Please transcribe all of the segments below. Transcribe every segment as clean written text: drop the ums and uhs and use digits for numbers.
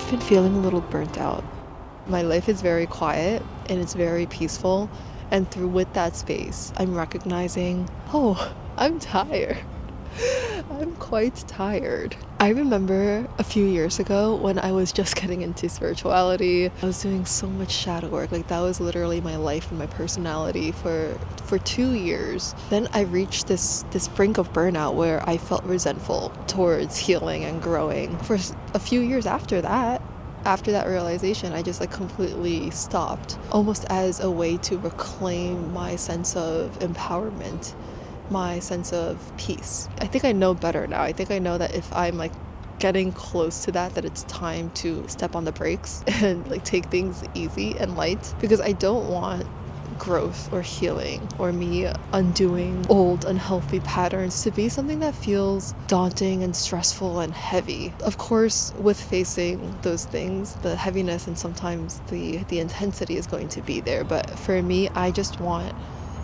I've been feeling a little burnt out. My life is very quiet and it's very peaceful. And through with that space, I'm recognizing, oh, I'm tired. I'm quite tired. I remember a few years ago when I was just getting into spirituality. I was doing so much shadow work. Like that was literally my life and my personality for 2 years. Then I reached this brink of burnout where I felt resentful towards healing and growing. For a few years after that realization, I just like completely stopped, almost as a way to reclaim my sense of empowerment, my sense of peace. I think I know better now. I think I know that if I'm like getting close to that it's time to step on the brakes and like take things easy and light, because I don't want growth or healing or me undoing old unhealthy patterns to be something that feels daunting and stressful and heavy. Of course, with facing those things, the heaviness and sometimes the intensity is going to be there, but for me, I just want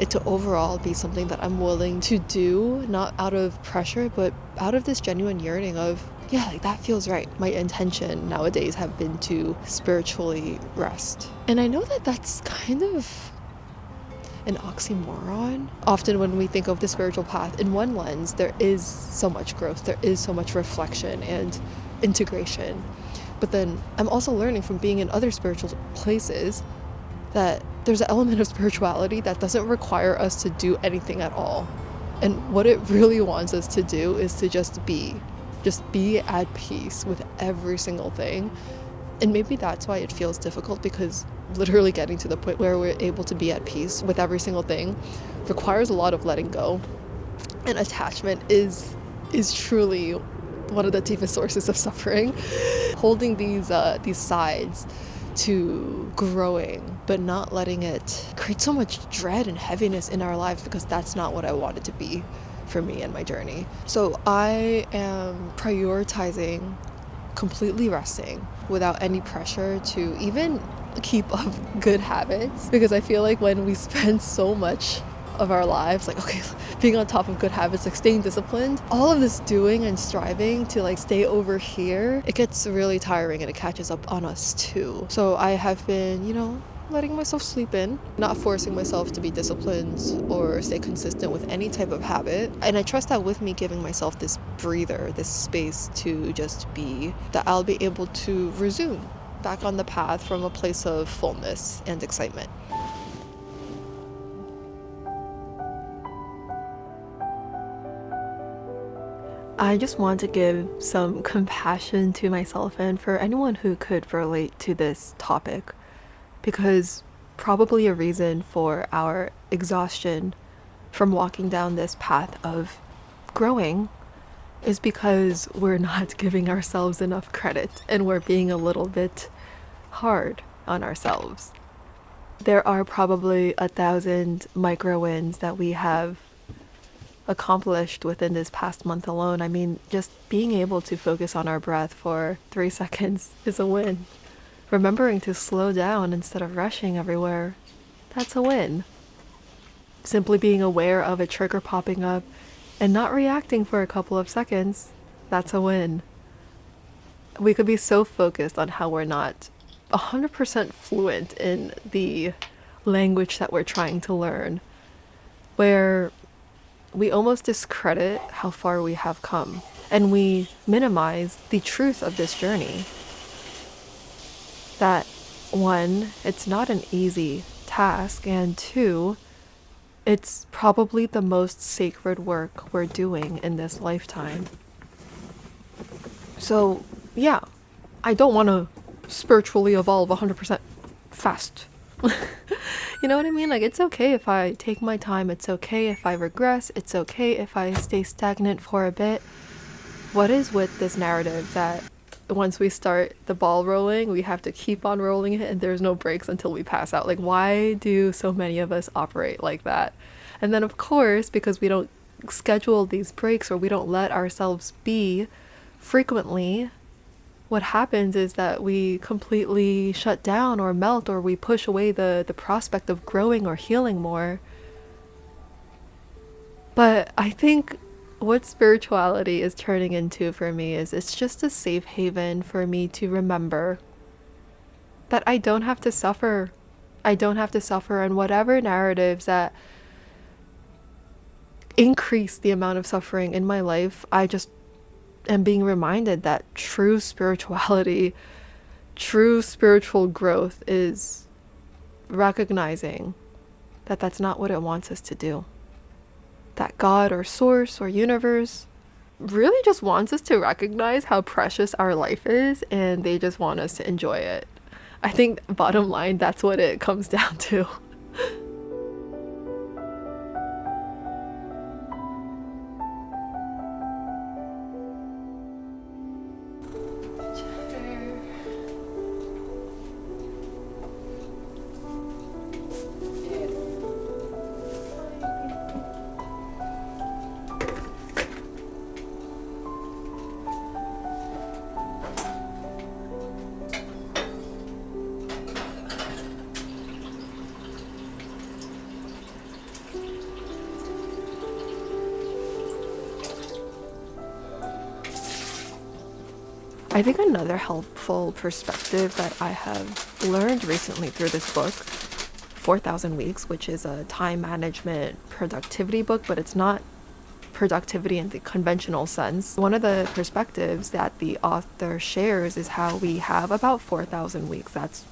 it to overall be something that I'm willing to do, not out of pressure, but out of this genuine yearning of, yeah, like that feels right. My intention nowadays have been to spiritually rest. And I know that that's kind of an oxymoron. Often when we think of the spiritual path in one lens, there is so much growth, there is so much reflection and integration. But then I'm also learning from being in other spiritual places that there's an element of spirituality that doesn't require us to do anything at all. And what it really wants us to do is to just be at peace with every single thing. And maybe that's why it feels difficult, because literally getting to the point where we're able to be at peace with every single thing requires a lot of letting go. And attachment is truly one of the deepest sources of suffering. Holding these sides to growing, but not letting it create so much dread and heaviness in our lives, because that's not what I want it to be for me and my journey. So I am prioritizing completely resting without any pressure to even keep up good habits, because I feel like when we spend so much of our lives like, okay, being on top of good habits, like staying disciplined, all of this doing and striving to like stay over here, it gets really tiring and it catches up on us too. So I have been, letting myself sleep in, not forcing myself to be disciplined or stay consistent with any type of habit. And I trust that with me giving myself this breather, this space to just be, that I'll be able to resume back on the path from a place of fullness and excitement. I just want to give some compassion to myself and for anyone who could relate to this topic, because probably a reason for our exhaustion from walking down this path of growing is because we're not giving ourselves enough credit and we're being a little bit hard on ourselves. There are probably 1,000 micro wins that we have accomplished within this past month alone. I mean, just being able to focus on our breath for 3 seconds is a win. Remembering to slow down instead of rushing everywhere, that's a win. Simply being aware of a trigger popping up and not reacting for a couple of seconds, that's a win. We could be so focused on how we're not 100% fluent in the language that we're trying to learn, where we almost discredit how far we have come, and we minimize the truth of this journey. That, one, it's not an easy task, and two, it's probably the most sacred work we're doing in this lifetime. So, yeah, I don't want to spiritually evolve 100% fast. You know what I mean? Like, it's okay if I take my time. It's okay if I regress. It's okay if I stay stagnant for a bit. What is with this narrative that once we start the ball rolling, we have to keep on rolling it and there's no breaks until we pass out? Like, why do so many of us operate like that? And then, of course, because we don't schedule these breaks or we don't let ourselves be frequently, what happens is that we completely shut down or melt, or we push away the prospect of growing or healing more. But I think what spirituality is turning into for me is it's just a safe haven for me to remember that I don't have to suffer. I don't have to suffer, and whatever narratives that increase the amount of suffering in my life, I just am being reminded that true spirituality, true spiritual growth is recognizing that that's not what it wants us to do. That God or source or universe really just wants us to recognize how precious our life is, and they just want us to enjoy it. I think bottom line, that's what it comes down to. I think another helpful perspective that I have learned recently through this book, 4,000 Weeks, which is a time management productivity book, but it's not productivity in the conventional sense. One of the perspectives that the author shares is how we have about 4,000 weeks. That's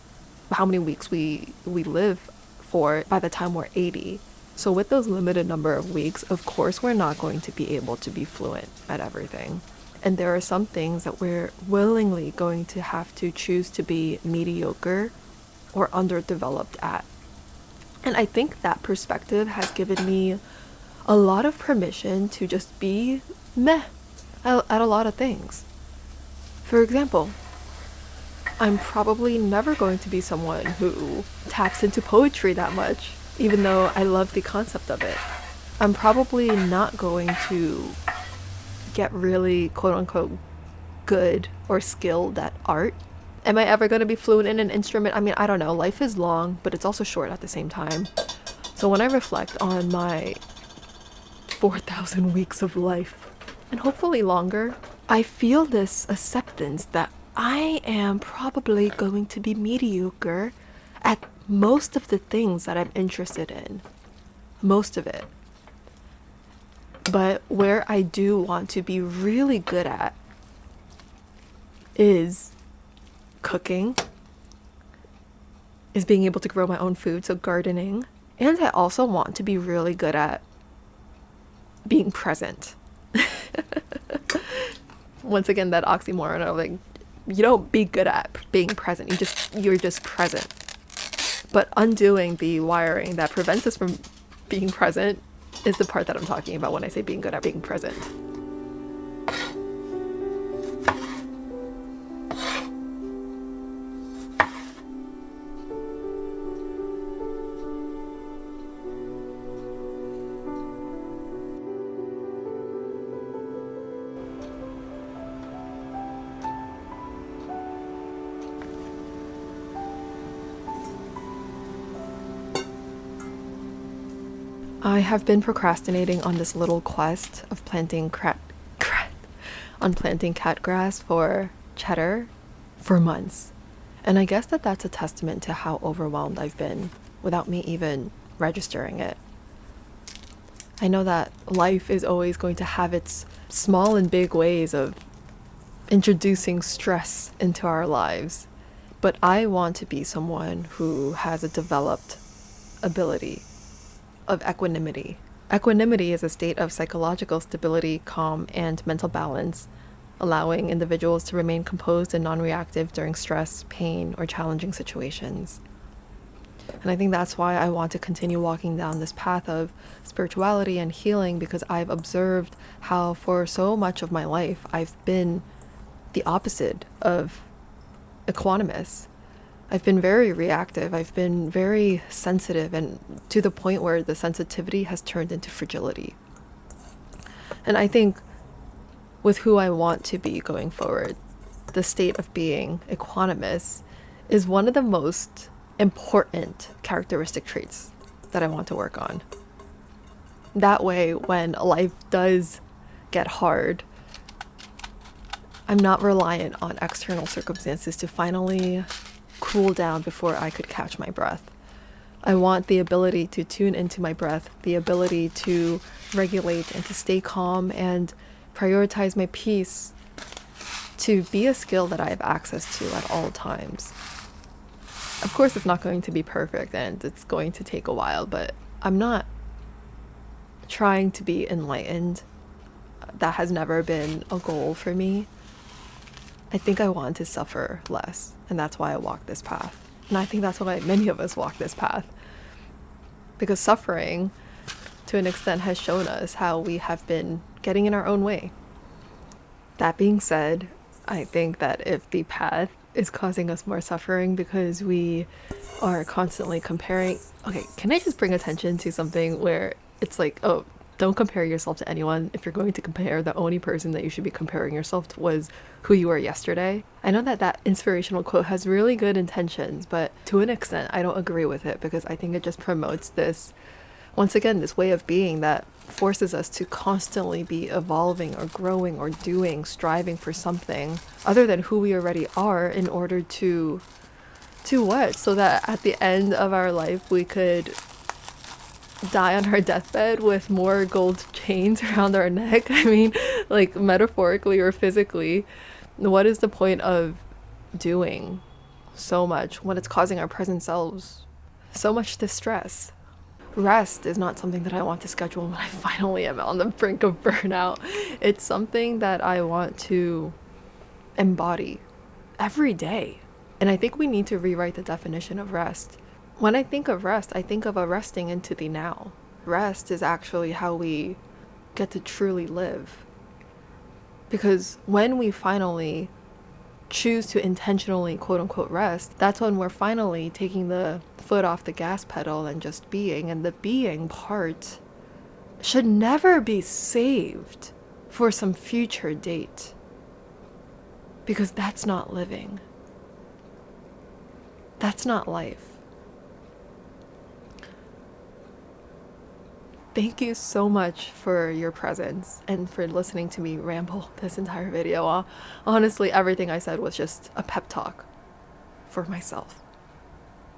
how many weeks we live for by the time we're 80. So with those limited number of weeks, of course, we're not going to be able to be fluent at everything. And there are some things that we're willingly going to have to choose to be mediocre or underdeveloped at. And I think that perspective has given me a lot of permission to just be meh at a lot of things. For example, I'm probably never going to be someone who taps into poetry that much, even though I love the concept of it. I'm probably not going to get really quote unquote good or skilled at art. Am I ever going to be fluent in an instrument? I mean, I don't know. Life is long, but it's also short at the same time. So when I reflect on my 4,000 weeks of life, and hopefully longer, I feel this acceptance that I am probably going to be mediocre at most of the things that I'm interested in. Most of it. But where I do want to be really good at is cooking, is being able to grow my own food, so gardening. And I also want to be really good at being present. Once again, that oxymoron of like, you don't be good at being present, you're just present. But undoing the wiring that prevents us from being present is the part that I'm talking about when I say being good at being present. I have been procrastinating on this little quest of planting catgrass for cheddar for months. And I guess that's a testament to how overwhelmed I've been without me even registering it. I know that life is always going to have its small and big ways of introducing stress into our lives, but I want to be someone who has a developed ability of equanimity. Equanimity is a state of psychological stability, calm, and mental balance, allowing individuals to remain composed and non-reactive during stress, pain, or challenging situations. And I think that's why I want to continue walking down this path of spirituality and healing, because I've observed how for so much of my life I've been the opposite of equanimous. I've been very reactive. I've been very sensitive, and to the point where the sensitivity has turned into fragility. And I think with who I want to be going forward, the state of being equanimous is one of the most important characteristic traits that I want to work on. That way, when life does get hard, I'm not reliant on external circumstances to finally cool down before I could catch my breath. I want the ability to tune into my breath, the ability to regulate and to stay calm and prioritize my peace to be a skill that I have access to at all times. Of course, it's not going to be perfect and it's going to take a while, but I'm not trying to be enlightened. That has never been a goal for me. I think I want to suffer less, and that's why I walk this path. And I think that's why many of us walk this path. Because suffering, to an extent, has shown us how we have been getting in our own way. That being said, I think that if the path is causing us more suffering because we are constantly comparing... Okay, can I just bring attention to something where it's like, oh, don't compare yourself to anyone. If you're going to compare, the only person that you should be comparing yourself to was who you were yesterday. I know that that inspirational quote has really good intentions, but to an extent, I don't agree with it because I think it just promotes this, once again, this way of being that forces us to constantly be evolving or growing or doing, striving for something other than who we already are in order to what? So that at the end of our life, we could die on our deathbed with more gold chains around our neck. I mean, like metaphorically or physically, what is the point of doing so much when it's causing our present selves so much distress? Rest is not something that I want to schedule when I finally am on the brink of burnout. It's something that I want to embody every day. And I think we need to rewrite the definition of rest. When I think of rest, I think of a resting into the now. Rest is actually how we get to truly live. Because when we finally choose to intentionally quote unquote rest, that's when we're finally taking the foot off the gas pedal and just being. And the being part should never be saved for some future date. Because that's not living. That's not life. Thank you so much for your presence and for listening to me ramble this entire video. Honestly, everything I said was just a pep talk for myself.